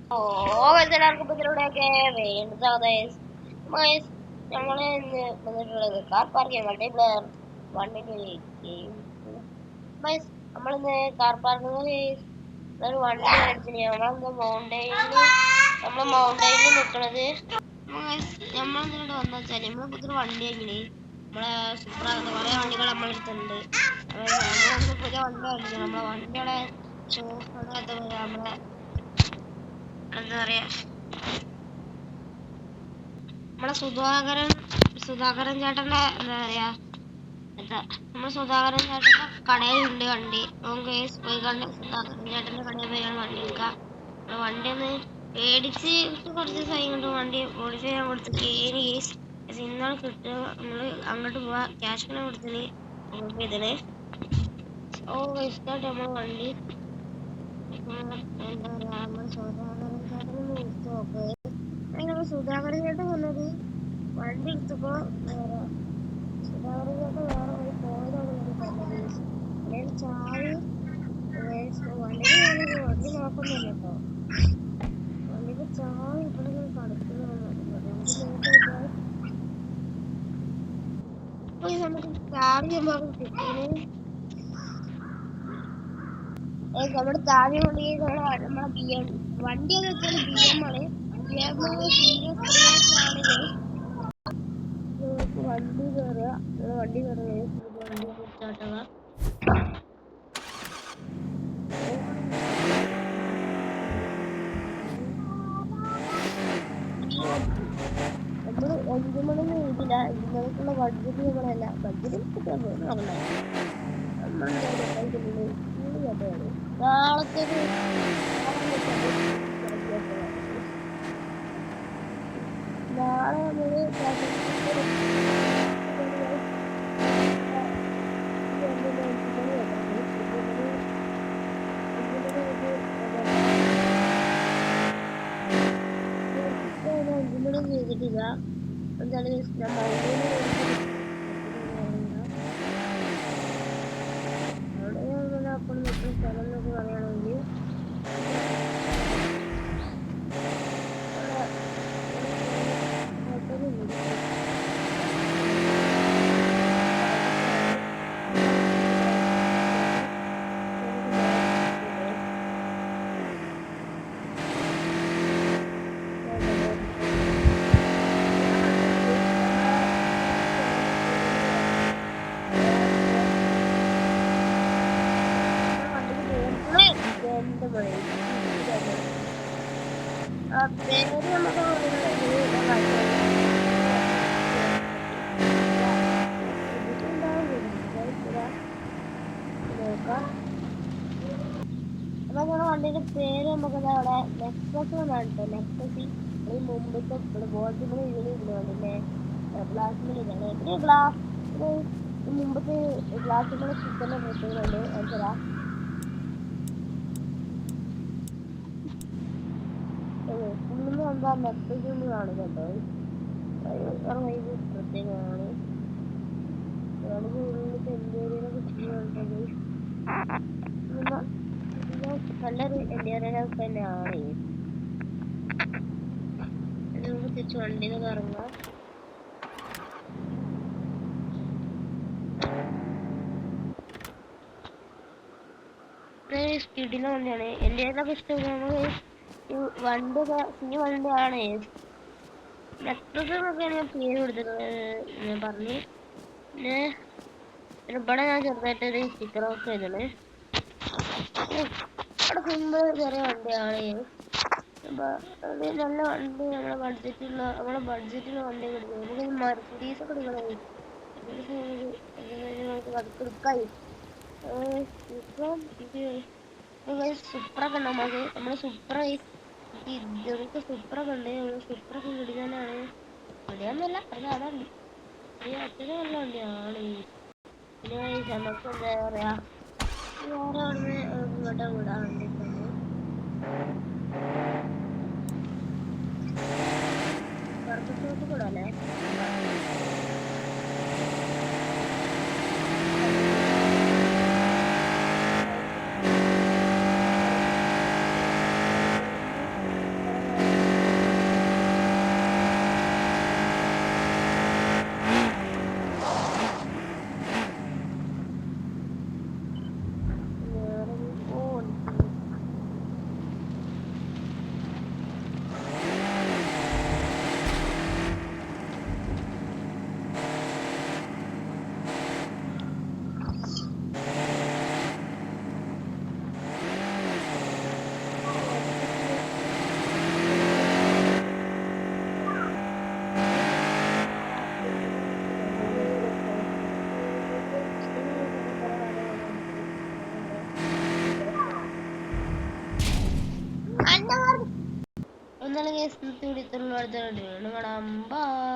എല്ലാവർക്കും ഇതിലൂടെയൊക്കെ വേണ്ടത് ഞങ്ങള് ഇന്ന് വന്നിട്ടുള്ളത് കാർ പാർക്കിംഗ് മൾട്ടിപ്ലെയർ വണ്ണിന്റെ ഗെയിം. നമ്മളിന്ന് കാർ പാർക്കിംഗ് ഒരു വണ്ടി മേടിച്ചിന്. നമ്മള് മൗണ്ടൈനിൽ നിൽക്കണത്. നമ്മളെന്തിനോട് വന്നു വെച്ചാൽ നമ്മളിപ്പോ വണ്ടി എങ്ങനെ നമ്മളെ സൂപ്പറാകുന്ന കുറെ വണ്ടികൾ നമ്മളെടുത്തുണ്ട്. പുതിയ വണ്ടി മേടിച്ചു. നമ്മളെ വണ്ടിയുടെ നമ്മളെ എന്താ പറയാ, നമ്മളെ സുധാകരൻ ചേട്ടന്റെ എന്താ പറയാ, നമ്മളെ സുധാകരൻ ചേട്ടന്റെ കടയിലുണ്ട് വണ്ടി. നമുക്ക് പോയി കണ്ട് സുധാകരൻ ചേട്ടന്റെ കടയിൽ പോയി വണ്ടി എടുക്കാം. വണ്ടി ഒന്ന് മേടിച്ച് കുറച്ച് ദിവസമായി കൊണ്ട് വണ്ടി ഓടിച്ച് ഞാൻ കൊടുത്ത് കേറി. ഇന്നാണ് കിട്ടുക. നമ്മള് അങ്ങോട്ട് പോവാ. ക്യാഷിനെ കൊടുത്തിന് ഇതിന്. ഇഷ്ടമായിട്ട് നമ്മള് വണ്ടി എന്താ പറയാ, നമ്മള് സുധാകരൻ ചേട്ടനെ വിളിച്ചു നോക്ക്. സുധാകരൻ ചേട്ടൻ വന്നത് വണ്ടി എടുത്തപ്പോ സുധാകരൻ ചേട്ടൻ വേറെ വഴി പോയതാണ് പറഞ്ഞത്. ചാവി വണ്ടി നോക്കുന്നില്ല കേട്ടോ. വണ്ടിക്ക് ചാവി ഇവിടെ കടക്കുന്നതാണ്. നമുക്ക് ചാവി കിട്ടുന്നത് നമ്മുടെ ചാവി കൊണ്ട് നമ്മളെ വണ്ടി എന്ന് വെച്ചാൽ BM ആണ്. വണ്ടി കയറുക, വണ്ടി സ്റ്റാർട്ടാവുക. നമ്മള് 5 മണി എഴുതില്ല. 5 മണിക്കുള്ള ബഡ്ജറ്റ് നമ്മളല്ല. ബഡ്ജറ്റ് നാളത്തെ നാളെ നമ്മള് ചെയ്തിട്ടില്ല. എന്താണ് അവിടെ അപ്പോൾ നിൽക്കുന്ന സ്ഥലം എന്നൊക്കെ പറയുകയാണെങ്കിൽ പേര് നമുക്ക് വണ്ടിയുടെ പേര് നമുക്ക് അവിടെ നെക്സസ് എന്നാണ് കേട്ടോ. നെക്സസ് ഈ മുമ്പത്തെ ബോട്ടിൽ ഇതിലുണ്ട്. ഗ്ലാസ്സിലാണ് ഗ്ലാസ് മുമ്പത്തെ ഗ്ലാസ്സിലുള്ള ചിക്കൻ്റെ പ്രത്യേകതയുണ്ട്. മനസ്സിലാ ഫുള്ളിന്ന് എന്താ നെക്സസ് എന്ന് കാണുന്നുണ്ടോ? പ്രത്യേകമാണ്. ഉള്ളിലത്തെ ഇന്റീരിയറെ കുറിച്ച് നല്ലൊരു ഇന്റീരിയർ തന്നെയാണ്. നമുക്ക് തിരിച്ച് വണ്ടിയിൽ നിന്ന് ഇറങ്ങാം. സ്പീഡിലെ വണ്ടിയാണ്. ഇന്റീരിയറൊക്കെ ഇഷ്ടപ്പെടുന്നത് വണ്ടിയാണ്. നെക്സസ് എന്നൊക്കെയാണ് ഞാൻ പേര് കൊടുത്തിട്ടുള്ളത്. ഞാൻ പറഞ്ഞു. പിന്നെ ഇവിടെ ഞാൻ ചെറുതായിട്ടൊരു സ്റ്റിക്കറൊക്കെ ചെയ്തത്. ഇവിടെ സിമ്പിൾ ചെറിയ വണ്ടിയാണ്. നല്ല വണ്ടി നമ്മളെ ബഡ്ജറ്റിലുള്ള വണ്ടി കൊടുക്കും. നമുക്ക് മർസിഡീസ് ഒക്കെ എടുക്കണം. എടുക്കായി സുപ്രൊക്കെ ഉണ്ട്. നമ്മള് സുപ്രൊക്കെ ഉണ്ട്. സുപ്രൊക്കെ കിടിക്കാനാണ്. കിടിയാന്നല്ല, അതാണ് അച്ഛനും നല്ല വണ്ടിയാണ്. പിന്നെ നമുക്ക് എന്താ പറയാ, വേറെ അവിടുന്ന് ഇങ്ങോട്ട് വിടാൻ വേണ്ടിയിട്ടാണ്. വർക്കത്തോട്ട് കൂടല്ലേ ഇന്നത്തെ വീഡിയോ ഇത്രയുള്ള അടുത്ത വീണ്ടും കാണാം. ബൈ.